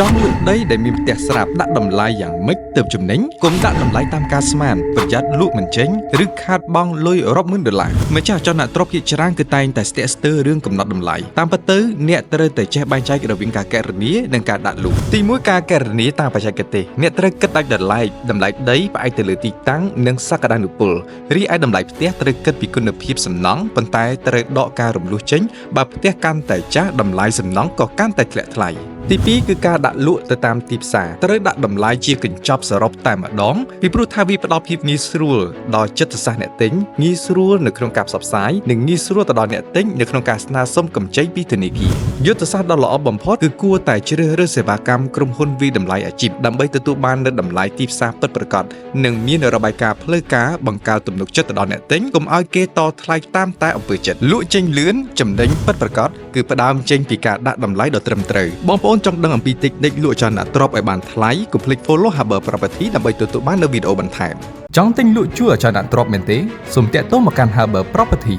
ចង់លក់ដីដែលមានផ្ទះស្រាប់ដាក់តម្លៃយ៉ាងម៉េចទៅចំណេញកុំដាក់តម្លៃតាមការស្មានប្រយ័ត្នលក់មិនចេញឬខាតបង់លុយរាប់ម៉ឺនដុល្លារម្ចាស់ចលនាទ្រព្យភាគច្រើនគឺតែងតែស្ទាក់ស្ទើររឿងកំណត់តម្លៃតាមពិតទៅអ្នកត្រូវតែចេះបែងចែករវាងការកណនានិងការដាក់លក់ទី1ការកណនាតាមបច្ចេកទេសអ្នកត្រូវគិតដាច់ដោយឡែកតម្លៃដីផ្អែកទៅលើទីតាំងនិងសក្តានុពលរីឯតម្លៃផ្ទះត្រូវគិតពីគុណភាពសំណង់ប៉ុន្តែត្រូវដកការរំលោះចេញបើផ្ទះកាន់តែចាស់តម្លៃសំណង់ក៏កាន់តែធ្លាក់ថ្លៃទី2គឺការដាក់លក់ទៅតាមទីផ្សារត្រូវដាក់តម្លៃជាកញ្ចប់សរុបតែម្ដងពីព្រោះថាវាផ្ដល់ភាពងាយស្រួលដល់ចិត្តសាស្ត្រអ្នកទិញងាយស្រួលនៅក្នុងការផ្សព្វផ្សាយនិងងាយស្រួលទៅដល់អ្នកទិញនៅក្នុងការស្នើសុំកម្ចីពីធនាគារយុទ្ធសាស្ត្រដ៏ល្អបំផុតគឺគួរតែជ្រើសរើសសេវាកម្មក្រុមហ៊ុនវិតម្លៃអាជីពដើម្បីទទួលបាននូវតម្លៃទីផ្សារពិតប្រាកដនិងមានរបាយការណ៍ផ្លូវការបង្កើតទំនុកចិត្តទៅដល់អ្នកទិញកុំឲ្យគេតថ្លៃតាមតែអំពើចិត្តលក់ចេញលឿនចំណេញពិតប្រាកដគឺផ្ដើមចេញពីការដាក់តម្លៃដ៏ត្រឹមត្រូវបងប្អូនចង់ដឹងអំពីតិចនិចលក់ចលនាទ្រព្យឲ្យបានថ្លៃកុំភ្លេច follow Haber Property ដើម្បីទទួលបាននូវវីដេអូបន្ថែមចង់ទិញលក់ជួលអចលនទ្រព្យមែនទេសូមតាក់ទងមកកាន់ Haber Property